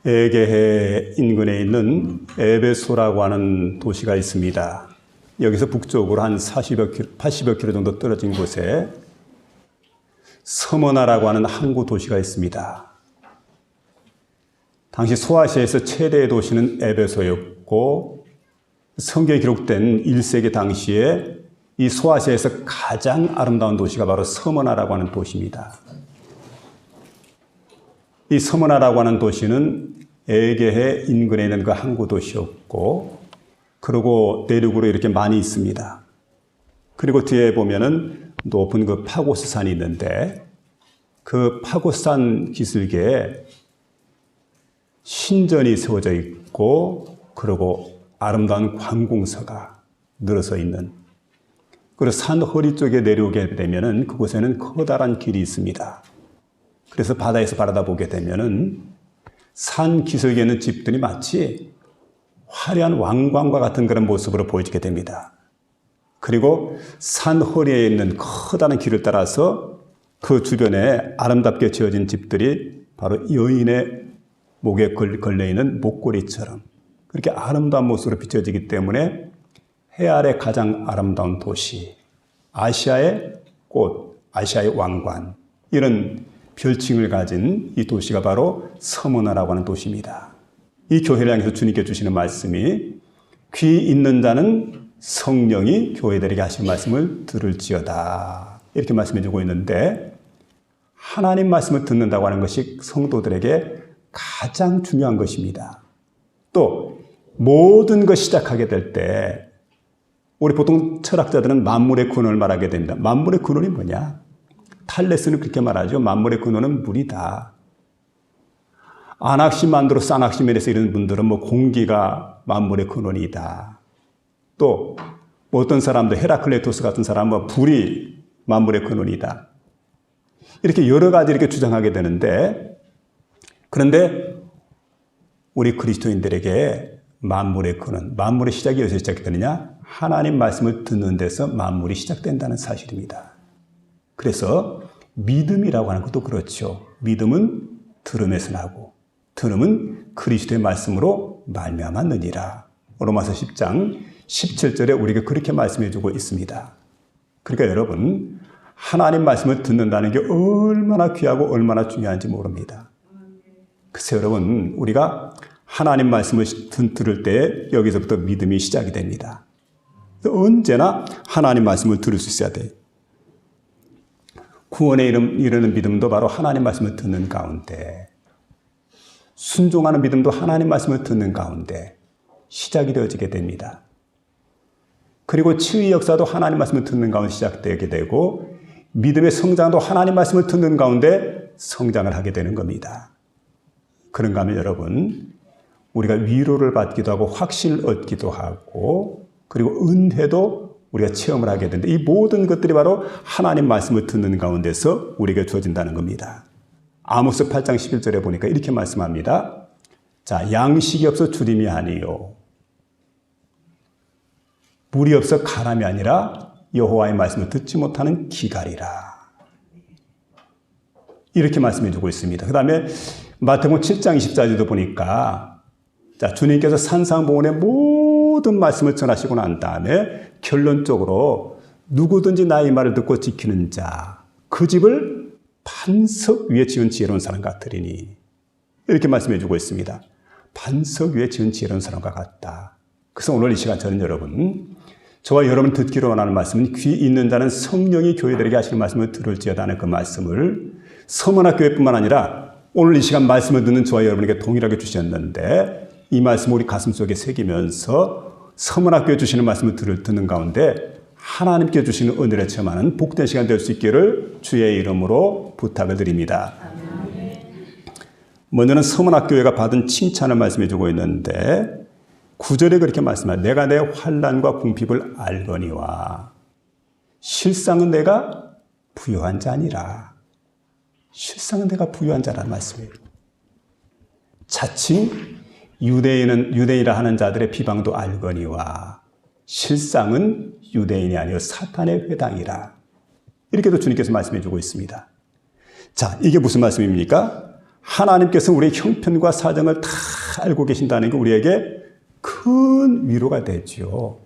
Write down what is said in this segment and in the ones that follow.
에게해 인근에 있는 에베소라고 하는 도시가 있습니다. 여기서 북쪽으로 한 80여 킬로 정도 떨어진 곳에 서머나라고 하는 항구 도시가 있습니다. 당시 소아시아에서 최대의 도시는 에베소였고, 성경에 기록된 1세기 당시에 이 소아시아에서 가장 아름다운 도시가 바로 서머나라고 하는 도시입니다. 이 서머나라고 하는 도시는 에게해 인근에 있는 그 항구 도시였고, 그리고 내륙으로 이렇게 많이 있습니다. 그리고 뒤에 보면은 높은 그 파고스 산이 있는데, 그 파고스 산 기슭에 신전이 세워져 있고, 그리고 아름다운 관공서가 늘어서 있는, 그리고 산 허리 쪽에 내려오게 되면은 그곳에는 커다란 길이 있습니다. 그래서 바다에서 바라보게 되면은 산 기슭에 있는 집들이 마치 화려한 왕관과 같은 그런 모습으로 보이게 됩니다. 그리고 산 허리에 있는 커다란 길을 따라서 그 주변에 아름답게 지어진 집들이 바로 여인의 목에 걸려있는 목걸이처럼 그렇게 아름다운 모습으로 비춰지기 때문에 해 아래 가장 아름다운 도시, 아시아의 꽃, 아시아의 왕관, 이런 별칭을 가진 이 도시가 바로 서머나라고 하는 도시입니다. 이 교회를 향해서 주님께 주시는 말씀이 귀 있는 자는 성령이 교회들에게 하신 말씀을 들을지어다, 이렇게 말씀해 주고 있는데, 하나님 말씀을 듣는다고 하는 것이 성도들에게 가장 중요한 것입니다. 또 모든 것 시작하게 될 때 우리 보통 철학자들은 만물의 근원을 말하게 됩니다. 만물의 근원이 뭐냐? 탈레스는 그렇게 말하죠. 만물의 근원은 물이다. 아낙시만드로스 아낙시메네스 이런 분들은 뭐 공기가 만물의 근원이다. 또 뭐 어떤 사람도 헤라클레토스 같은 사람은 불이 만물의 근원이다. 이렇게 여러 가지 이렇게 주장하게 되는데, 그런데 우리 그리스도인들에게 만물의 근원, 만물의 시작이 어디서 시작되느냐? 하나님 말씀을 듣는 데서 만물이 시작된다는 사실입니다. 그래서 믿음이라고 하는 것도 그렇죠. 믿음은 들음에서 나고, 들음은 그리스도의 말씀으로 말미암았느니라. 로마서 10장 17절에 우리가 그렇게 말씀해 주고 있습니다. 그러니까 여러분, 하나님 말씀을 듣는다는 게 얼마나 귀하고 얼마나 중요한지 모릅니다. 글쎄 여러분, 우리가 하나님 말씀을 들을 때 여기서부터 믿음이 시작이 됩니다. 언제나 하나님 말씀을 들을 수 있어야 돼요. 구원에 이르는 믿음도 바로 하나님 말씀을 듣는 가운데, 순종하는 믿음도 하나님 말씀을 듣는 가운데 시작이 되어지게 됩니다. 그리고 치유의 역사도 하나님 말씀을 듣는 가운데 시작되게 되고, 믿음의 성장도 하나님 말씀을 듣는 가운데 성장을 하게 되는 겁니다. 그런가 하면 여러분, 우리가 위로를 받기도 하고 확신을 얻기도 하고, 그리고 은혜도 우리가 체험을 하게 되는데, 이 모든 것들이 바로 하나님 말씀을 듣는 가운데서 우리에게 주어진다는 겁니다. 아모스 8장 11절에 보니까 이렇게 말씀합니다. 자, 양식이 없어 주림이 아니요, 물이 없어 가람이 아니라 여호와의 말씀을 듣지 못하는 기갈이라. 이렇게 말씀해 주고 있습니다. 그 다음에 마태복음 7장 24절도 보니까, 자, 주님께서 산상봉헌의 모든 말씀을 전하시고 난 다음에 결론적으로 누구든지 나의 말을 듣고 지키는 자, 그 집을 반석 위에 지은 지혜로운 사람 같으리니, 이렇게 말씀해 주고 있습니다. 반석 위에 지은 지혜로운 사람과 같다. 그래서 오늘 이 시간 저는 여러분, 저와 여러분 듣기로 원하는 말씀은 귀 있는 자는 성령이 교회들에게 하시는 말씀을 들을지어다 하는 그 말씀을 서머나 교회뿐만 아니라 오늘 이 시간 말씀을 듣는 저와 여러분에게 동일하게 주셨는데, 이 말씀을 우리 가슴 속에 새기면서 서머나 교회 주시는 말씀을 듣는 가운데 하나님께 주시는 은혜를 체험하는 복된 시간 될 수 있기를 주의 이름으로 부탁을 드립니다. 먼저는 서머나 교회가 받은 칭찬을 말씀해 주고 있는데, 9절에 그렇게 말씀합니다. 내가 내 환난과 궁핍을 알거니와 실상은 내가 부유한 자니라. 실상은 내가 부유한 자라는 말씀이에요. 자칭 유대인이라 하는 자들의 비방도 알거니와 실상은 유대인이 아니요 사탄의 회당이라. 이렇게도 주님께서 말씀해 주고 있습니다. 자, 이게 무슨 말씀입니까? 하나님께서 우리의 형편과 사정을 다 알고 계신다는 게 우리에게 큰 위로가 되지요.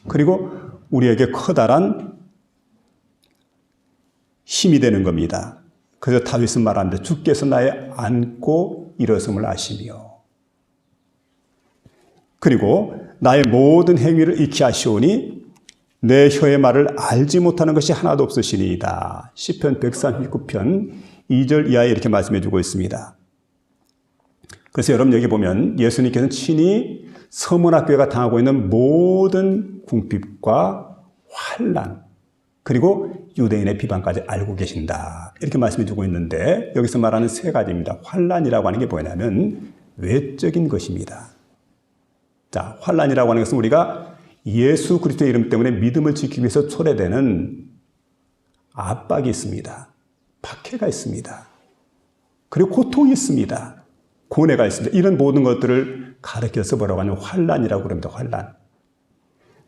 그리고 우리에게 커다란 힘이 되는 겁니다. 그래서 다윗은 말합니다. 주께서 나의 앉고 일어섬을 아시며 그리고 나의 모든 행위를 익히 아시오니 내 혀의 말을 알지 못하는 것이 하나도 없으시니이다. 시편 139편 2절 이하에 이렇게 말씀해 주고 있습니다. 그래서 여러분 여기 보면 예수님께서는 친히 서문학교회가 당하고 있는 모든 궁핍과 환난 그리고 유대인의 비방까지 알고 계신다. 이렇게 말씀해 주고 있는데 여기서 말하는 세 가지입니다. 환난이라고 하는 게 뭐냐면 외적인 것입니다. 자, 환난이라고 하는 것은 우리가 예수 그리스도의 이름 때문에 믿음을 지키기 위해서 초래되는 압박이 있습니다. 박해가 있습니다. 그리고 고통이 있습니다. 고뇌가 있습니다. 이런 모든 것들을 가르쳐서 뭐라고 하냐면 환난이라고 그럽니다. 환난.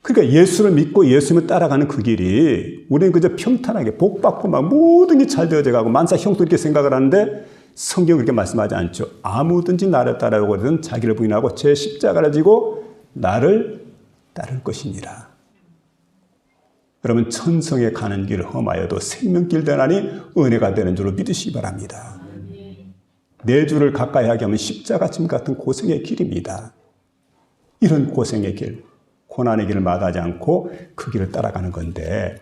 그러니까 예수를 믿고 예수님을 따라가는 그 길이 우리는 그저 평탄하게 복받고 막 모든 게 잘 되어져 가고 만사 형도 이렇게 생각을 하는데 성경은 그렇게 말씀하지 않죠. 아무든지 나를 따라오거든 자기를 부인하고 제 십자가를 지고 나를 따를 것이니라. 여러분 천성에 가는 길 험하여도 생명길 되나니 은혜가 되는 줄로 믿으시기 바랍니다. 내 주를 가까이 하게 하면 십자가짐 같은 고생의 길입니다. 이런 고생의 길, 고난의 길을 마다하지 않고 그 길을 따라가는 건데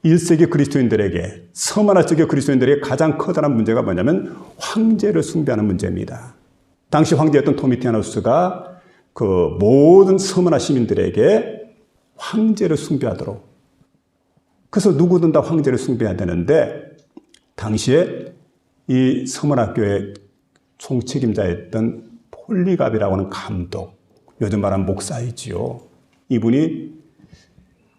1세기 그리스도인들에게 서머나 쪽의 그리스도인들에게 가장 커다란 문제가 뭐냐면 황제를 숭배하는 문제입니다. 당시 황제였던 도미티아누스가 그 모든 서머나 시민들에게 황제를 숭배하도록 그래서 누구든 다 황제를 숭배해야 되는데 당시에 이 서머나교회 총책임자였던 폴리갑이라고 하는 감독, 요즘 말하는 목사이지요. 이분이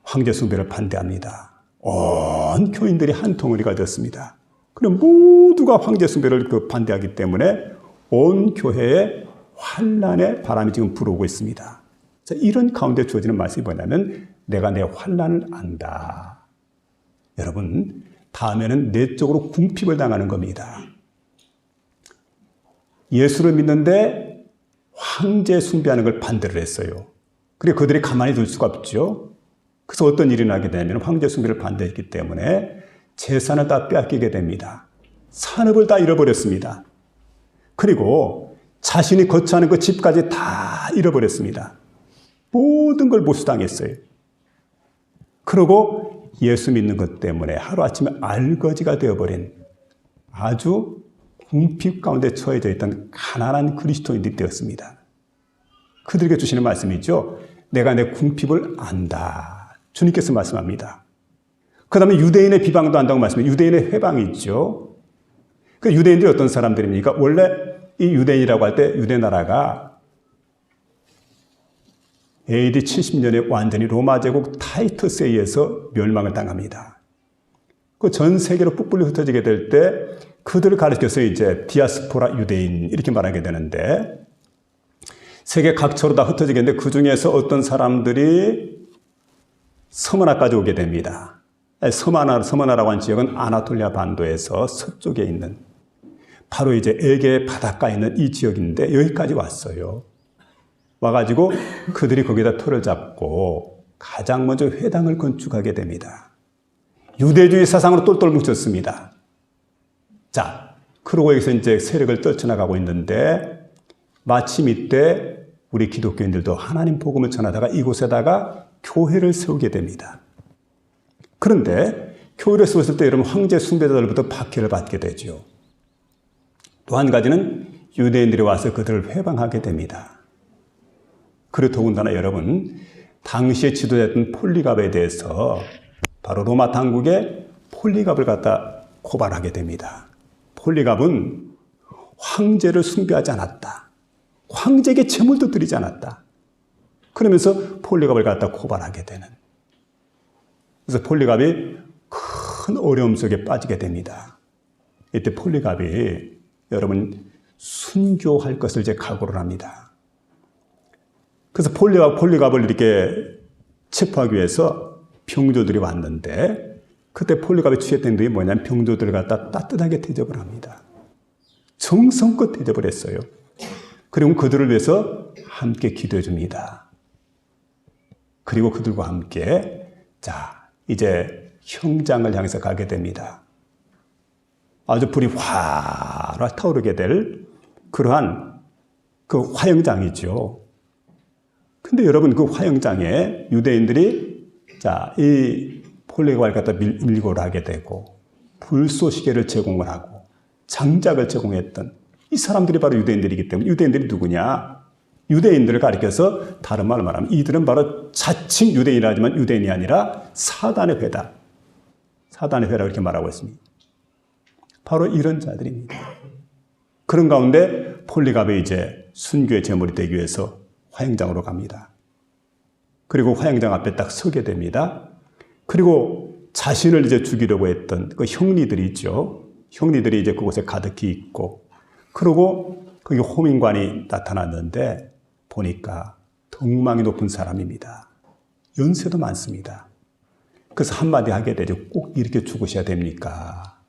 황제 숭배를 반대합니다. 온 교인들이 한 덩어리가 되었습니다. 그럼 모두가 황제 숭배를 반대하기 때문에 온 교회에 환난의 바람이 지금 불어오고 있습니다. 자, 이런 가운데 주어지는 말씀이 뭐냐면 내가 내 환난을 안다. 여러분, 다음에는 내적으로 궁핍을 당하는 겁니다. 예수를 믿는데 황제 숭배하는 걸 반대를 했어요. 그리고 그들이 가만히 둘 수가 없죠. 그래서 어떤 일이 나게 되냐면 황제 숭배를 반대했기 때문에 재산을 다 빼앗기게 됩니다. 산업을 다 잃어버렸습니다. 그리고 자신이 거처하는 그 집까지 다 잃어버렸습니다. 모든 걸 몰수당했어요. 그리고 예수 믿는 것 때문에 하루아침에 알거지가 되어버린 아주 궁핍 가운데 처해져 있던 가난한 그리스도인들이 되었습니다. 그들에게 주시는 말씀이죠. 내가 내 궁핍을 안다. 주님께서 말씀합니다. 그 다음에 유대인의 비방도 안다고 말씀해요. 유대인의 회방이 있죠. 그 유대인들이 어떤 사람들입니까? 원래 이 유대인이라고 할 때 유대 나라가 AD 70년에 완전히 로마 제국 타이터스에 의해서 멸망을 당합니다. 그 전 세계로 뿔뿔이 흩어지게 될 때 그들을 가리켜서 이제 디아스포라 유대인 이렇게 말하게 되는데 세계 각처로 다 흩어지게 되는데 그 중에서 어떤 사람들이 서머나까지 오게 됩니다. 서머나라고 하는 지역은 아나톨리아 반도에서 서쪽에 있는 바로 이제 에게 바닷가에 있는 이 지역인데 여기까지 왔어요. 와가지고 그들이 거기다 터를 잡고 가장 먼저 회당을 건축하게 됩니다. 유대주의 사상으로 똘똘 뭉쳤습니다. 자, 그러고 여기서 이제 세력을 떨쳐나가고 있는데 마침 이때 우리 기독교인들도 하나님 복음을 전하다가 이곳에다가 교회를 세우게 됩니다. 그런데 교회를 세웠을 때 여러분 황제 숭배자들부터 박해를 받게 되죠. 또 한 가지는 유대인들이 와서 그들을 회방하게 됩니다. 그리고 더군다나 여러분 당시에 지도자였던 폴리갑에 대해서 바로 로마 당국에 폴리갑을 갖다 고발하게 됩니다. 폴리갑은 황제를 숭배하지 않았다. 황제에게 제물도 드리지 않았다. 그러면서 폴리갑을 갖다 고발하게 되는. 그래서 폴리갑이 큰 어려움 속에 빠지게 됩니다. 이때 폴리갑이 여러분 순교할 것을 이제 각오를 합니다. 그래서 폴리갑을 이렇게 체포하기 위해서 병조들이 왔는데 그때 폴리갑이 취했던 일이 뭐냐면 병조들을 갖다 따뜻하게 대접을 합니다. 정성껏 대접을 했어요. 그리고 그들을 위해서 함께 기도해 줍니다. 그리고 그들과 함께 이제 형장을 향해서 가게 됩니다. 아주 불이 활활 타오르게 될 그러한 그 화형장이죠. 근데 여러분, 그 화형장에 유대인들이 이 폴리갑을 갖다 밀고 하게 되고 불쏘시개를 제공을 하고 장작을 제공했던 이 사람들이 바로 유대인들이기 때문에, 유대인들이 누구냐? 유대인들을 가리켜서 다른 말로 말하면 이들은 바로 자칭 유대인이라지만 유대인이 아니라 사단의 회다. 사단의 회라고 이렇게 말하고 있습니다. 바로 이런 자들입니다. 그런 가운데 폴리갑이 이제 순교의 제물이 되기 위해서 화형장으로 갑니다. 그리고 화형장 앞에 딱 서게 됩니다. 그리고 자신을 이제 죽이려고 했던 그 형리들이 있죠. 형리들이 이제 그곳에 가득히 있고, 그리고 거기 호민관이 나타났는데 보니까 덕망이 높은 사람입니다. 연세도 많습니다. 그래서 한마디 하게 되죠. 꼭 이렇게 죽으셔야 됩니까?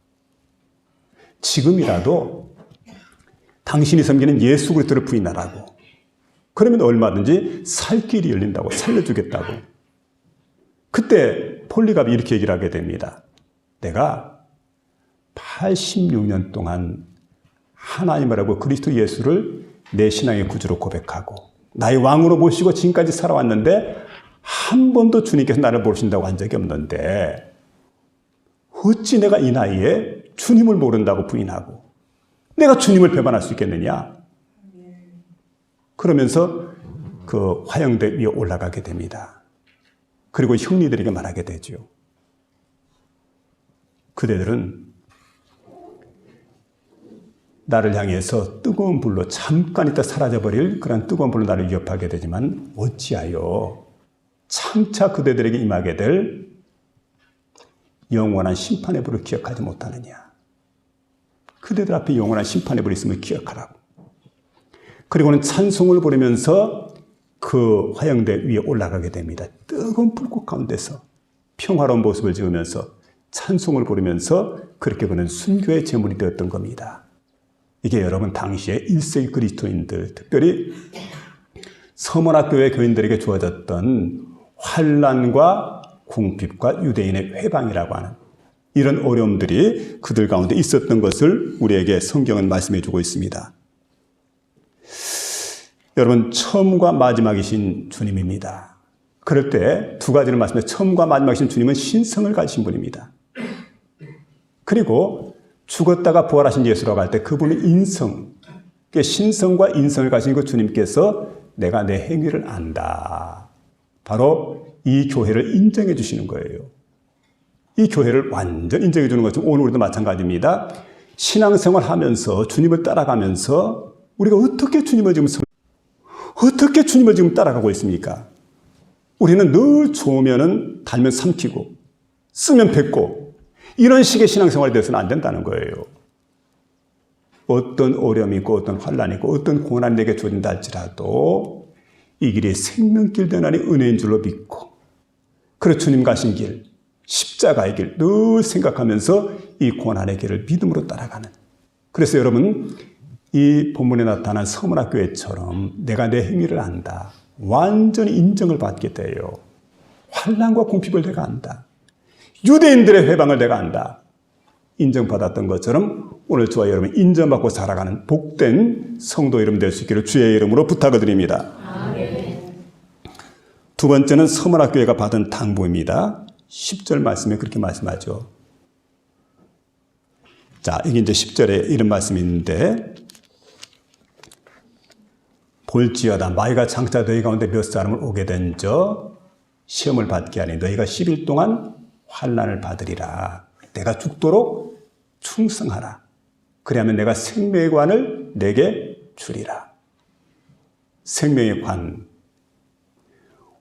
지금이라도 당신이 섬기는 예수 그리스도를 부인하라고. 그러면 얼마든지 살 길이 열린다고, 살려주겠다고. 그때 폴리갑이 이렇게 얘기를 하게 됩니다. 내가 86년 동안 하나님을 하고 그리스도 예수를 내 신앙의 구주로 고백하고 나의 왕으로 모시고 지금까지 살아왔는데 한 번도 주님께서 나를 모신다고 한 적이 없는데 어찌 내가 이 나이에 주님을 모른다고 부인하고 내가 주님을 배반할 수 있겠느냐? 그러면서 그 화형대 위에 올라가게 됩니다. 그리고 형리들에게 말하게 되죠. 그대들은 나를 향해서 뜨거운 불로 잠깐 있다 사라져버릴 그런 뜨거운 불로 나를 위협하게 되지만 어찌하여 장차 그대들에게 임하게 될 영원한 심판의 불을 기억하지 못하느냐. 그대들 앞에 영원한 심판의 불이 있음을 기억하라고. 그리고는 찬송을 부르면서 그 화형대 위에 올라가게 됩니다. 뜨거운 불꽃 가운데서 평화로운 모습을 지으면서 찬송을 부르면서 그렇게 그는 순교의 제물이 되었던 겁니다. 이게 여러분 당시에 1세기 그리스도인들, 특별히 서머나교회 교인들에게 주어졌던 환난과 궁핍과 유대인의 회방이라고 하는 이런 어려움들이 그들 가운데 있었던 것을 우리에게 성경은 말씀해 주고 있습니다. 여러분, 처음과 마지막이신 주님입니다. 그럴 때 두 가지를 말씀해, 처음과 마지막이신 주님은 신성을 가지신 분입니다. 그리고 죽었다가 부활하신 예수라고 할 때 그분은 인성, 신성과 인성을 가진 그 주님께서 내가 내 행위를 안다. 바로 이 교회를 인정해 주시는 거예요. 이 교회를 완전 인정해 주는 것은 오늘 우리도 마찬가지입니다. 신앙생활 하면서 주님을 따라가면서 우리가 어떻게 주님을 지금 따라가고 있습니까? 우리는 늘 좋으면은 달면 삼키고 쓰면 뱉고 이런 식의 신앙생활이 되어서는 안 된다는 거예요. 어떤 어려움이 있고 어떤 환난이 있고 어떤 고난이 내게 주어진다 할지라도 이 길이 생명길 되나니 은혜인 줄로 믿고 그리고 주님 가신 길, 십자가의 길 늘 생각하면서 이 고난의 길을 믿음으로 따라가는. 그래서 여러분, 이 본문에 나타난 서문학교회처럼 내가 내 행위를 안다. 완전히 인정을 받게 돼요. 환난과 궁핍을 내가 안다. 유대인들의 회방을 내가 안다. 인정받았던 것처럼 오늘 저와 여러분 인정받고 살아가는 복된 성도 이름 될 수 있기를 주의 이름으로 부탁을 드립니다. 아멘. 두 번째는 서문학교회가 받은 당부입니다. 10절 말씀에 그렇게 말씀하죠. 자, 이게 이제 10절에 이런 말씀이 있는데 볼지어다 마귀가 장차 너희 가운데 몇 사람을 오게 된저 시험을 받게 하니 너희가 10일 동안 환난을 받으리라. 내가 죽도록 충성하라. 그리하면 내가 생명의 관을 내게 주리라. 생명의 관.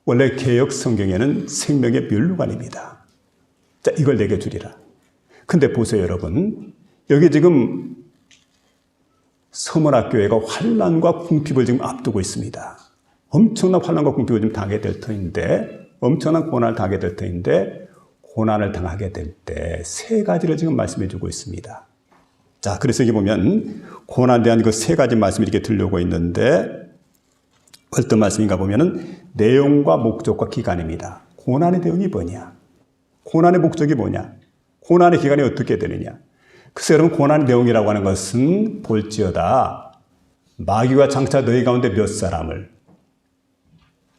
원래 개역 성경에는 생명의 멸류관입니다. 자, 이걸 내게 주리라. 근데 보세요, 여러분. 여기 지금 서문학교회가 환난과 궁핍을 지금 앞두고 있습니다. 엄청난 환난과 궁핍을 지금 당하게 될 터인데, 엄청난 고난을 당하게 될 터인데, 고난을 당하게 될 때 세 가지를 지금 말씀해 주고 있습니다. 자, 그래서 여기 보면 고난에 대한 그 세 가지 말씀을 이렇게 들려오고 있는데 어떤 말씀인가 보면은 내용과 목적과 기간입니다. 고난의 내용이 뭐냐? 고난의 목적이 뭐냐? 고난의 기간이 어떻게 되느냐? 그래서 여러분 고난의 내용이라고 하는 것은 볼지어다 마귀가 장차 너희 가운데 몇 사람을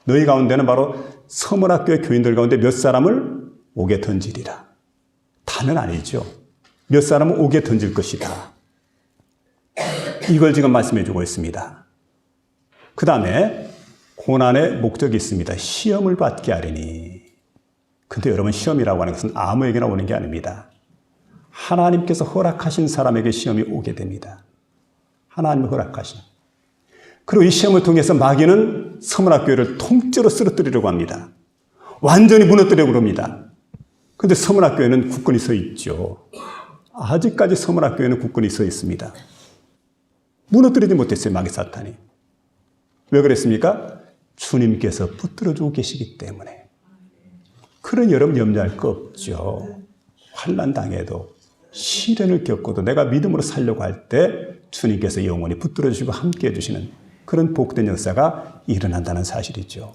너희 가운데는 바로 서문학교의 교인들 가운데 몇 사람을 옥에 던지리라. 다는 아니죠. 몇 사람은 옥에 던질 것이다. 이걸 지금 말씀해 주고 있습니다. 그 다음에 고난의 목적이 있습니다. 시험을 받게 하리니. 근데 여러분 시험이라고 하는 것은 아무에게나 오는 게 아닙니다. 하나님께서 허락하신 사람에게 시험이 오게 됩니다. 하나님이 허락하신. 그리고 이 시험을 통해서 마귀는 서문학교회를 통째로 쓰러뜨리려고 합니다. 완전히 무너뜨리려고 합니다. 그런데 서문학교회는 굳건히 서 있죠. 아직까지 서문학교회는 굳건히 서 있습니다. 무너뜨리지 못했어요, 마귀 사탄이. 왜 그랬습니까? 주님께서 붙들어주고 계시기 때문에. 그런 여러분 염려할 거 없죠. 환난 당해도 시련을 겪어도 내가 믿음으로 살려고 할 때 주님께서 영원히 붙들어주시고 함께해 주시는 그런 복된 역사가 일어난다는 사실이죠.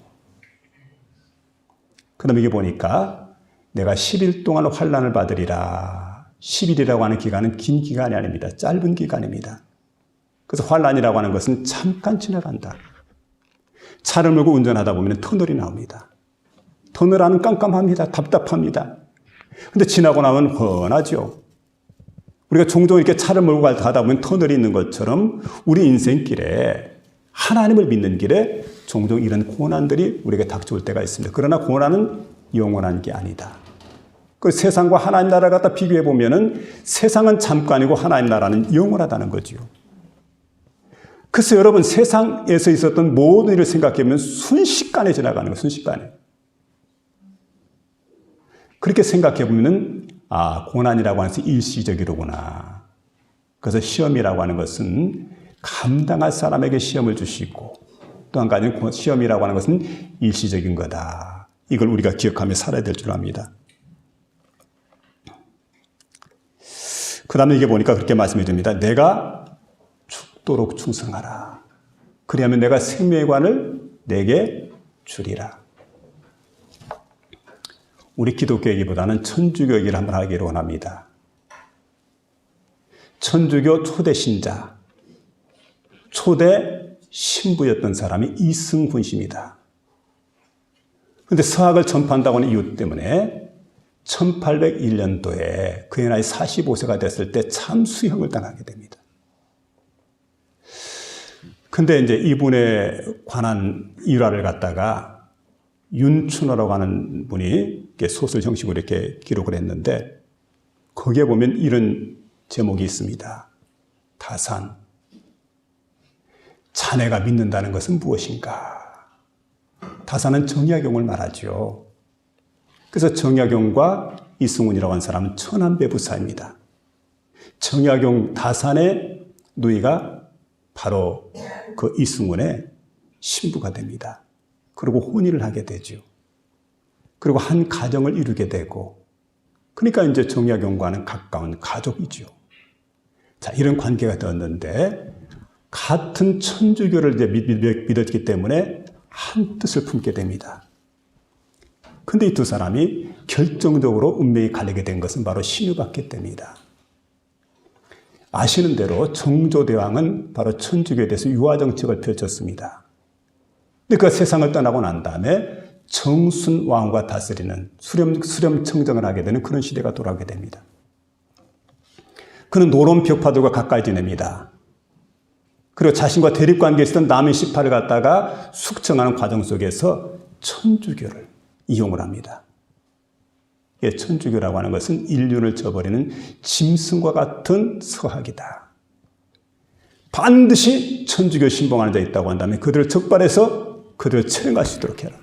그럼 이게 보니까 내가 10일 동안 환난을 받으리라. 10일이라고 하는 기간은 긴 기간이 아닙니다. 짧은 기간입니다. 그래서 환난이라고 하는 것은 잠깐 지나간다. 차를 몰고 운전하다 보면 터널이 나옵니다. 터널 안은 깜깜합니다. 답답합니다. 근데 지나고 나면 훤하죠. 우리가 종종 이렇게 차를 몰고 가다 보면 터널이 있는 것처럼 우리 인생길에 하나님을 믿는 길에 종종 이런 고난들이 우리에게 닥쳐올 때가 있습니다. 그러나 고난은 영원한 게 아니다. 그 세상과 하나님 나라를 갖다 비교해 보면은 세상은 잠깐이고 하나님 나라는 영원하다는 거죠. 그래서 여러분 세상에서 있었던 모든 일을 생각해 보면 순식간에 지나가는 거예요. 순식간에. 그렇게 생각해 보면은 고난이라고 하는 것은 일시적이로구나. 그래서 시험이라고 하는 것은 감당할 사람에게 시험을 주시고 또 한 가지는 시험이라고 하는 것은 일시적인 거다. 이걸 우리가 기억하며 살아야 될 줄 압니다. 그 다음에 이게 보니까 그렇게 말씀해 줍니다. 내가 죽도록 충성하라. 그리하면 내가 생명의 관을 내게 주리라. 우리 기독교 얘기보다는 천주교 얘기를 한번 하기를 원합니다. 천주교 초대 신자, 초대 신부였던 사람이 이승훈 씨입니다. 그런데 서학을 전파한다고 하는 이유 때문에 1801년도에 그의 나이 45세가 됐을 때 참수형을 당하게 됩니다. 근데 이제 이분에 관한 일화를 갖다가 윤춘호라고 하는 분이 소설 형식으로 이렇게 기록을 했는데 거기에 보면 이런 제목이 있습니다. 다산. 자네가 믿는다는 것은 무엇인가? 다산은 정약용을 말하죠. 그래서 정약용과 이승훈이라고 하는 사람은 천안배부사입니다. 정약용 다산의 누이가 바로 그 이승훈의 신부가 됩니다. 그리고 혼인을 하게 되죠. 그리고 한 가정을 이루게 되고, 그러니까 이제 정약용과는 가까운 가족이죠. 자, 이런 관계가 되었는데, 같은 천주교를 이제 믿었기 때문에 한 뜻을 품게 됩니다. 근데 이 두 사람이 결정적으로 운명이 갈리게 된 것은 바로 신유받기 때문이다. 아시는 대로 정조대왕은 바로 천주교에 대해서 유화정책을 펼쳤습니다. 근데 그 세상을 떠나고 난 다음에 정순왕후가 다스리는 수렴청정을 하게 되는 그런 시대가 돌아오게 됩니다. 그는 노론 벽파들과 가까이 지냅니다. 그리고 자신과 대립관계에 있었던 남의 시파를 갖다가 숙청하는 과정 속에서 천주교를 이용을 합니다. 천주교라고 하는 것은 인륜을 저버리는 짐승과 같은 서학이다. 반드시 천주교 신봉하는 자 있다고 한다면 그들을 적발해서 그들을 처형할 수 있도록 해라.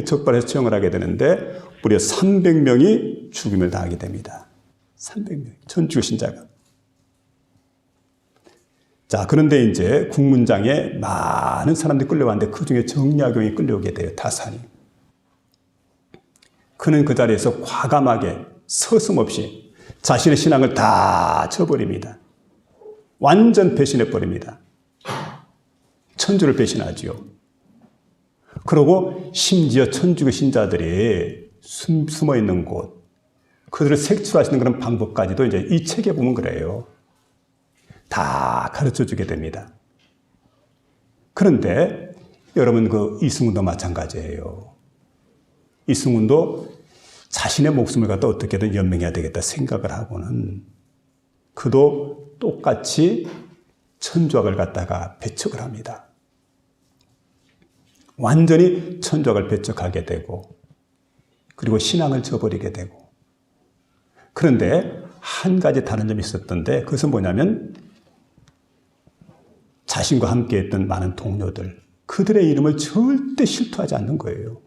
적발해서 처형을 하게 되는데 무려 300명이 죽임을 당하게 됩니다. 300명, 천주교 신자가. 자, 그런데 이제 국문장에 많은 사람들이 끌려왔는데 그 중에 정약용이 끌려오게 돼요. 다산이. 그는 그 자리에서 과감하게 서슴없이 자신의 신앙을 다 쳐버립니다. 완전 배신해 버립니다. 천주를 배신하지요. 그리고 심지어 천주교 신자들이 숨어 있는 곳, 그들을 색출하시는 그런 방법까지도 이제 이 책에 보면 그래요. 다 가르쳐 주게 됩니다. 그런데 여러분, 그 이승훈도 마찬가지예요. 이승훈도 자신의 목숨을 갖다 어떻게든 연명해야 되겠다 생각을 하고는 그도 똑같이 천주학을 갖다가 배척을 합니다. 완전히 천주학을 배척하게 되고 그리고 신앙을 저버리게 되고. 그런데 한 가지 다른 점이 있었던데 그것은 뭐냐면 자신과 함께 했던 많은 동료들, 그들의 이름을 절대 실토하지 않는 거예요.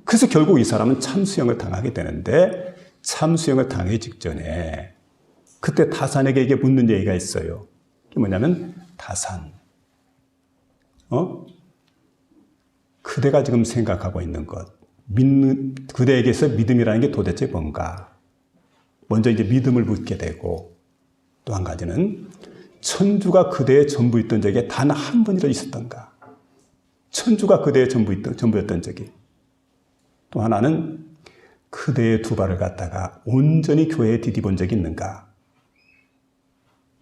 그래서 결국 이 사람은 참수형을 당하게 되는데 참수형을 당하기 직전에 그때 다산에게 이게 묻는 얘기가 있어요. 그게 뭐냐면 다산, 그대가 지금 생각하고 있는 것, 그대에게서 믿음이라는 게 도대체 뭔가? 먼저 이제 믿음을 묻게 되고 또 한 가지는 천주가 그대의 전부였던 적이 단 한 번이라도 있었던가? 천주가 그대의 전부였던 적이. 또 하나는 그대의 두 발을 갖다가 온전히 교회에 디디본 적이 있는가?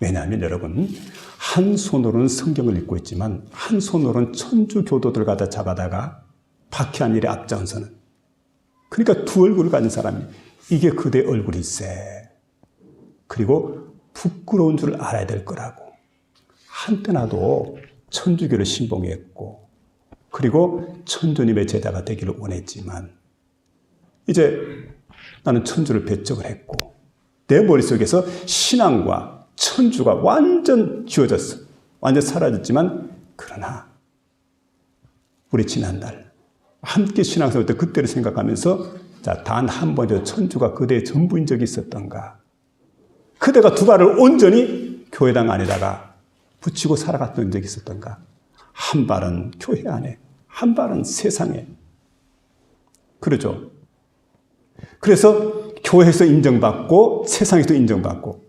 왜냐하면 여러분, 한 손으로는 성경을 읽고 있지만 한 손으로는 천주 교도들 갖다 잡아다가 박해한 일에 앞장서는, 그러니까 두 얼굴을 가진 사람이, 이게 그대의 얼굴일세. 그리고 부끄러운 줄 알아야 될 거라고. 한때 나도 천주교를 신봉했고 그리고 천주님의 제자가 되기를 원했지만 이제 나는 천주를 배척을 했고 내 머릿속에서 신앙과 천주가 완전 지워졌어. 완전 사라졌지만 그러나 우리 지난날 함께 신앙생활 때 그때를 생각하면서 자, 단 한 번도 천주가 그대의 전부인 적이 있었던가? 그대가 두 발을 온전히 교회당 안에다가 붙이고 살아갔던 적이 있었던가? 한 발은 교회 안에, 한 발은 세상에. 그러죠. 그래서 교회에서 인정받고 세상에서 인정받고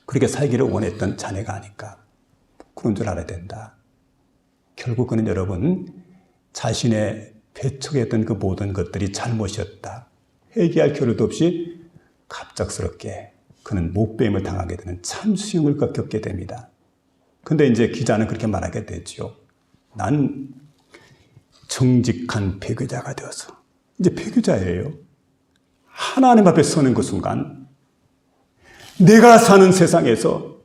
그렇게 살기를 원했던 자네가 아닐까. 그런 줄 알아야 된다. 결국은 여러분, 자신의 배척했던 그 모든 것들이 잘못이었다. 회개할 겨를도 없이 갑작스럽게 그는 못배임을 당하게 되는 참수형을 겪게 됩니다. 근데 이제 기자는 그렇게 말하게 되죠. 난 정직한 배교자가 되어서, 이제 배교자예요. 하나님 앞에 서는 그 순간 내가 사는 세상에서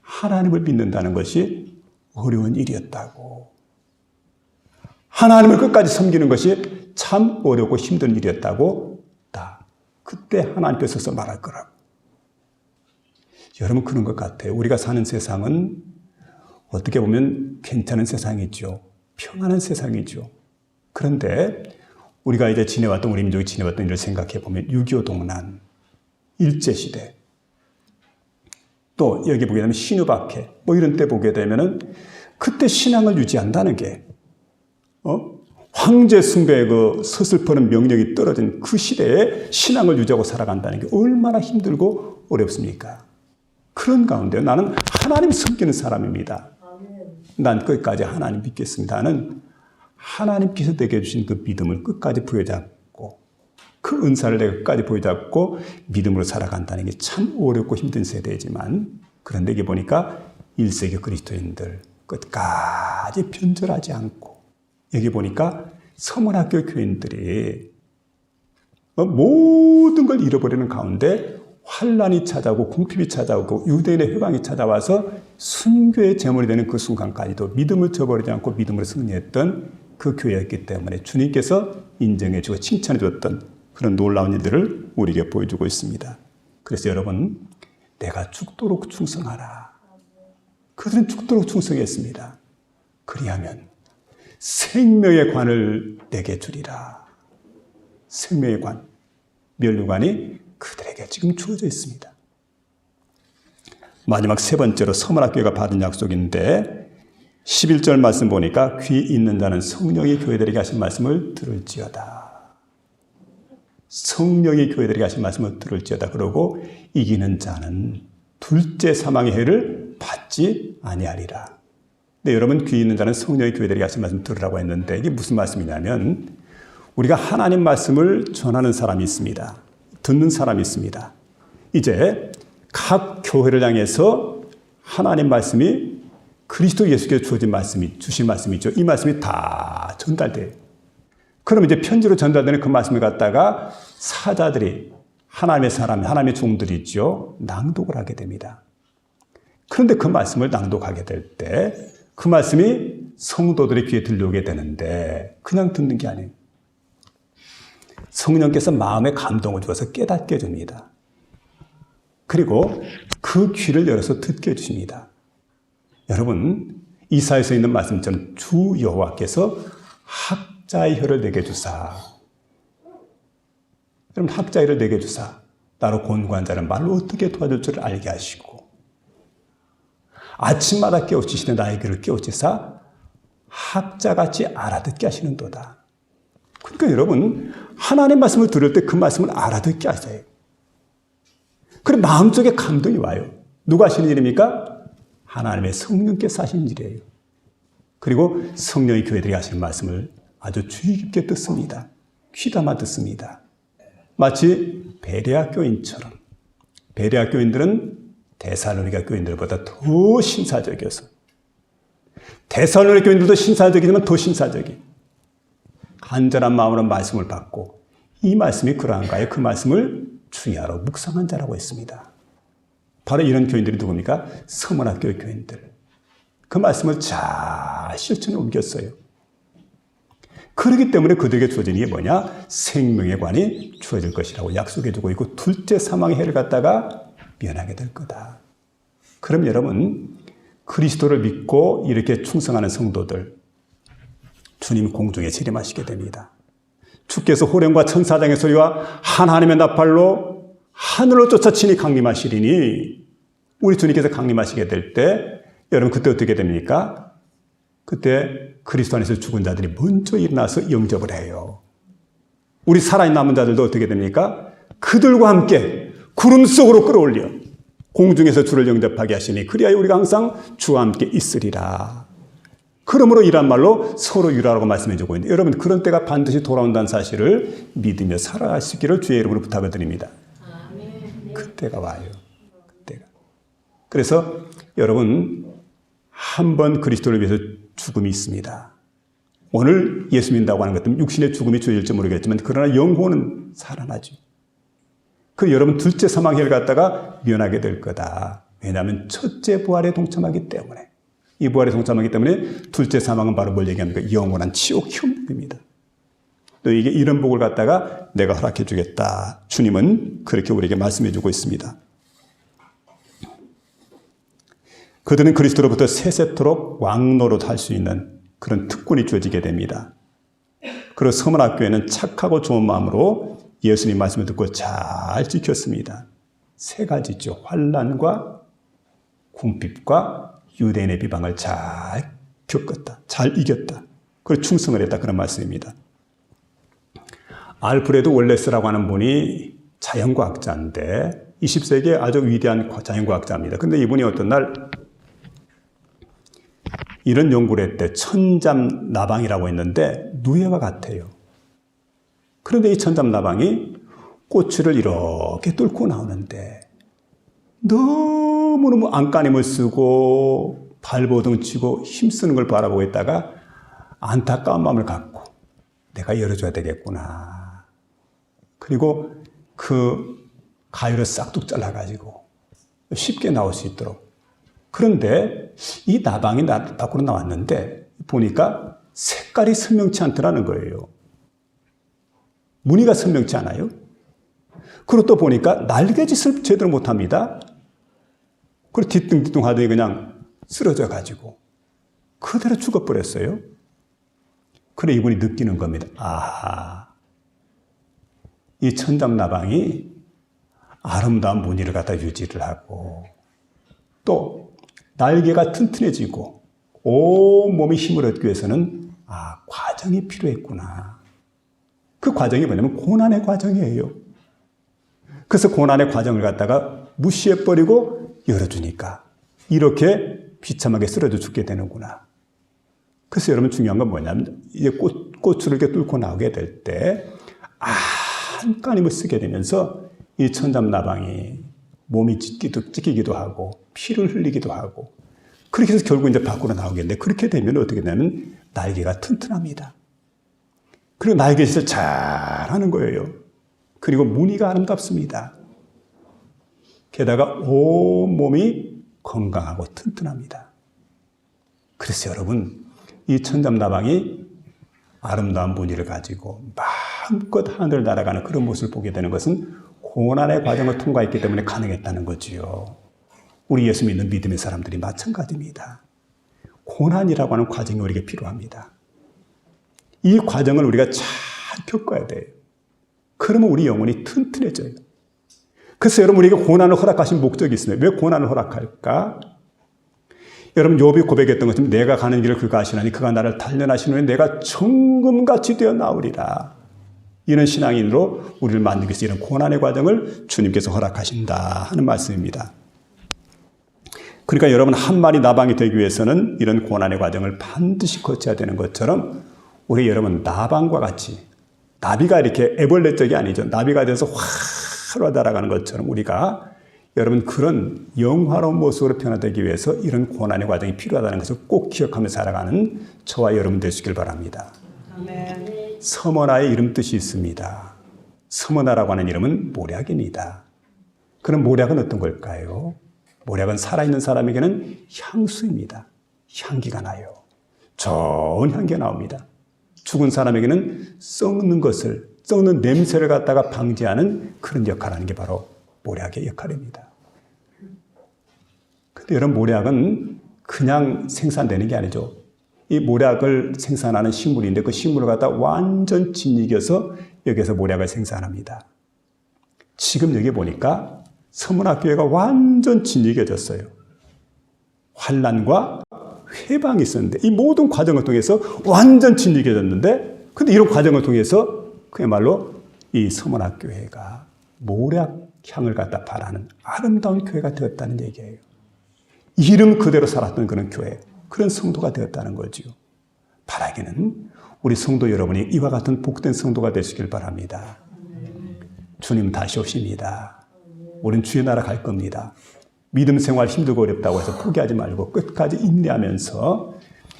하나님을 믿는다는 것이 어려운 일이었다고. 하나님을 끝까지 섬기는 것이 참 어렵고 힘든 일이었다고 다 그때 하나님께 서서 말할 거라고. 여러분, 그런 것 같아요. 우리가 사는 세상은 어떻게 보면 괜찮은 세상이죠. 평안한 세상이죠. 그런데 우리가 이제 지내왔던, 우리 민족이 지내왔던 일을 생각해 보면 6.25 동란, 일제시대, 또 여기 보게 되면 신유박해, 뭐 이런 때 보게 되면은 그때 신앙을 유지한다는 게, 황제 숭배의 그 서슬퍼는 명령이 떨어진 그 시대에 신앙을 유지하고 살아간다는 게 얼마나 힘들고 어렵습니까? 그런 가운데 나는 하나님 섬기는 사람입니다. 난 끝까지 하나님 믿겠습니다. 나는 하나님께서 내게 주신 그 믿음을 끝까지 부여잡고 그 은사를 내가 끝까지 부여잡고 믿음으로 살아간다는 게 참 어렵고 힘든 세대이지만, 그런데 여기 보니까 1세기 그리스도인들 끝까지 변절하지 않고, 여기 보니까 서문학교 교인들이 모든 걸 잃어버리는 가운데 환란이 찾아오고 궁핍이 찾아오고 유대인의 회방이 찾아와서 순교의 제물이 되는 그 순간까지도 믿음을 저버리지 않고 믿음으로 승리했던 그 교회였기 때문에 주님께서 인정해주고 칭찬해줬던 그런 놀라운 일들을 우리에게 보여주고 있습니다. 그래서 여러분, 내가 죽도록 충성하라. 그들은 죽도록 충성했습니다. 그리하면 생명의 관을 내게 주리라. 생명의 관, 면류관이 그들에게 지금 주어져 있습니다. 마지막 세 번째로 서문학교가 받은 약속인데 11절 말씀 보니까 귀 있는 자는 성령이 교회들에게 하신 말씀을 들을지어다. 성령이 교회들에게 하신 말씀을 들을지어다. 그러고 이기는 자는 둘째 사망의 해를 받지 아니하리라. 근데 여러분 귀 있는 자는 성령의 교회들에게 하신 말씀 들으라고 했는데 이게 무슨 말씀이냐면 우리가 하나님 말씀을 전하는 사람이 있습니다. 듣는 사람이 있습니다. 이제 각 교회를 향해서 하나님 말씀이 그리스도 예수께서 주어진 말씀이 주신 말씀이죠. 이 말씀이 다 전달돼요. 그럼 이제 편지로 전달되는 그 말씀을 갖다가 사자들이 하나님의 사람, 하나님의 종들이 있죠. 낭독을 하게 됩니다. 그런데 그 말씀을 낭독하게 될 때 그 말씀이 성도들의 귀에 들려오게 되는데 그냥 듣는 게 아니에요. 성령께서 마음에 감동을 주어서 깨닫게 해줍니다. 그리고 그 귀를 열어서 듣게 해주십니다. 여러분, 이사야서에 있는 말씀처럼 주 여호와께서 학자의 혀를 내게 주사. 여러분, 학자의 혀를 내게 주사. 나로 곤고한 자는 말로 어떻게 도와줄 줄 알게 하시고 아침마다 깨우치시되 나의 귀를 깨우치사 학자같이 알아듣게 하시는도다. 그러니까 여러분, 하나님의 말씀을 들을 때 그 말씀을 알아듣게 하세요. 그럼 마음속에 감동이 와요. 누가 하시는 일입니까? 하나님의 성령께서 하시는 일이에요. 그리고 성령의 교회들이 하시는 말씀을 아주 주의 깊게 듣습니다. 귀담아 듣습니다. 마치 베레아 교인처럼. 베레아 교인들은 데살로니가 교인들보다 더 신사적이어서 데살로니가 교인들도 신사적이지만 더 신사적인 간절한 마음으로 말씀을 받고 이 말씀이 그러한가요? 그 말씀을 주야로 묵상한 자라고 했습니다. 바로 이런 교인들이 누굽니까? 서문학교의 교인들. 그 말씀을 잘 실천에 옮겼어요. 그렇기 때문에 그들에게 주어진 게 뭐냐? 생명의 관이 주어질 것이라고 약속해 주고 있고 둘째 사망의 해를 갖다가 면하게 될 거다. 그럼 여러분, 그리스도를 믿고 이렇게 충성하는 성도들, 주님 공중에 재림하시게 됩니다. 주께서 호령과 천사장의 소리와 하나님의 나팔로 하늘로 쫓아치니 강림하시리니 우리 주님께서 강림하시게 될 때 여러분 그때 어떻게 됩니까? 그때 그리스도 안에서 죽은 자들이 먼저 일어나서 영접을 해요. 우리 살아있는 남은 자들도 어떻게 됩니까? 그들과 함께 구름 속으로 끌어올려 공중에서 주를 영접하게 하시니 그리하여 우리가 항상 주와 함께 있으리라. 그러므로 이란 말로 서로 유라라고 말씀해주고 있는데 여러분 그런 때가 반드시 돌아온다는 사실을 믿으며 살아가시기를 주의 이름으로 부탁을 드립니다. 그때가 와요. 그때가. 그래서 여러분 한 번 그리스도를 위해서 죽음이 있습니다. 오늘 예수 믿는다고 하는 것들은 육신의 죽음이 주어질지 모르겠지만 그러나 영혼은 살아나죠. 그 여러분 둘째 사망해를 갖다가 면하게 될 거다. 왜냐하면 첫째 부활에 동참하기 때문에 이 부활에 동참하기 때문에 둘째 사망은 바로 뭘 얘기합니까? 영원한 지옥 흉입니다. 너에게 이런 복을 갖다가 내가 허락해 주겠다. 주님은 그렇게 우리에게 말씀해 주고 있습니다. 그들은 그리스도로부터 세세토록 왕노릇 할 수 있는 그런 특권이 주어지게 됩니다. 그리고 서문학교에는 착하고 좋은 마음으로 예수님 말씀을 듣고 잘 지켰습니다. 세 가지죠. 환난과 궁핍과 유대인의 비방을 잘 겪었다. 잘 이겼다. 그리고 충성을 했다. 그런 말씀입니다. 알프레드 월레스라고 하는 분이 자연과학자인데 20세기에 아주 위대한 자연과학자입니다. 그런데 이분이 어떤 날 이런 연구를 했대. 천잠나방이라고 했는데 누에와 같아요. 그런데 이 천잠나방이 꼬치를 이렇게 뚫고 나오는데 너무너무 안간힘을 쓰고 발버둥 치고 힘쓰는 걸 바라보고 있다가 안타까운 마음을 갖고 내가 열어줘야 되겠구나. 그리고 그 가위를 싹둑 잘라가지고 쉽게 나올 수 있도록. 그런데 이 나방이 밖으로 나왔는데 보니까 색깔이 선명치 않더라는 거예요. 무늬가 선명치 않아요. 그리고 또 보니까 날개짓을 제대로 못합니다. 그리고 뒤뚱뒤뚱 하더니 그냥 쓰러져 가지고 그대로 죽어버렸어요. 그래 이분이 느끼는 겁니다. 아, 이 천잠나방이 아름다운 무늬를 갖다 유지를 하고 또 날개가 튼튼해지고 온 몸이 힘을 얻기 위해서는 과정이 필요했구나. 그 과정이 뭐냐면 고난의 과정이에요. 그래서 고난의 과정을 갖다가 무시해버리고 열어주니까 이렇게 비참하게 쓰러져 죽게 되는구나. 그래서 여러분 중요한 건 뭐냐면 이제 고추를 이렇게 뚫고 나오게 될 때 한가림을 쓰게 되면서 이 천잠나방이 몸이 찢기기도 하고 피를 흘리기도 하고 그렇게 해서 결국 이제 밖으로 나오겠는데 그렇게 되면 어떻게 되냐면 날개가 튼튼합니다. 그리고 날개짓을 잘하는 거예요. 그리고 무늬가 아름답습니다. 게다가 온몸이 건강하고 튼튼합니다. 그래서 여러분 이 천잠나방이 아름다운 무늬를 가지고 마음껏 하늘을 날아가는 그런 모습을 보게 되는 것은 고난의 과정을 통과했기 때문에 가능했다는 거지요. 우리 예수 믿는 믿음의 사람들이 마찬가지입니다. 고난이라고 하는 과정이 우리에게 필요합니다. 이 과정을 우리가 잘 겪어야 돼요. 그러면 우리 영혼이 튼튼해져요. 그래서 여러분 우리에게 고난을 허락하신 목적이 있습니다. 왜 고난을 허락할까? 여러분 욥이 고백했던 것처럼 내가 가는 길을 그가 아시나니 그가 나를 단련하신 후에 내가 정금같이 되어 나오리라. 이런 신앙인으로 우리를 만들기 위해서 이런 고난의 과정을 주님께서 허락하신다 하는 말씀입니다. 그러니까 여러분 한 마리 나방이 되기 위해서는 이런 고난의 과정을 반드시 거쳐야 되는 것처럼 우리 여러분 나방과 같이 나비가 이렇게 애벌레 쪽이 아니죠. 나비가 돼서 활활 날아가는 것처럼 우리가 여러분 그런 영화로운 모습으로 변화되기 위해서 이런 고난의 과정이 필요하다는 것을 꼭 기억하며 살아가는 저와 여러분 되시길 바랍니다. 아멘. 서머나의 이름 뜻이 있습니다. 서머나라고 하는 이름은 모략입니다. 그럼 모략은 어떤 걸까요? 모략은 살아있는 사람에게는 향수입니다. 향기가 나요. 좋은 향기가 나옵니다. 죽은 사람에게는 썩는 냄새를 갖다가 방지하는 그런 역할을 하는 게 바로 모략의 역할입니다. 근데 여러분 모략은 그냥 생산되는 게 아니죠. 이 모략을 생산하는 식물인데 그 식물을 갖다 완전 짓이겨서 여기서 모략을 생산합니다. 지금 여기 보니까 서문학교회가 완전 짓이겨졌어요. 환난과 회방이 있었는데 이 모든 과정을 통해서 완전 짓이겨졌는데 근데 이런 과정을 통해서 그야말로 이 서문학교회가 모략향을 갖다 발하는 아름다운 교회가 되었다는 얘기예요. 이름 그대로 살았던 그런 교회, 그런 성도가 되었다는 거죠. 바라기는 우리 성도 여러분이 이와 같은 복된 성도가 되시길 바랍니다. 주님 다시 오십니다. 우린 주의 나라 갈 겁니다. 믿음 생활 힘들고 어렵다고 해서 포기하지 말고 끝까지 인내하면서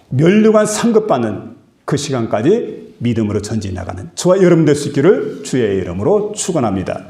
멸류관 상급받는 그 시간까지 믿음으로 전진해 나가는 저와 여러분 될 수 있기를 주의 이름으로 축원합니다.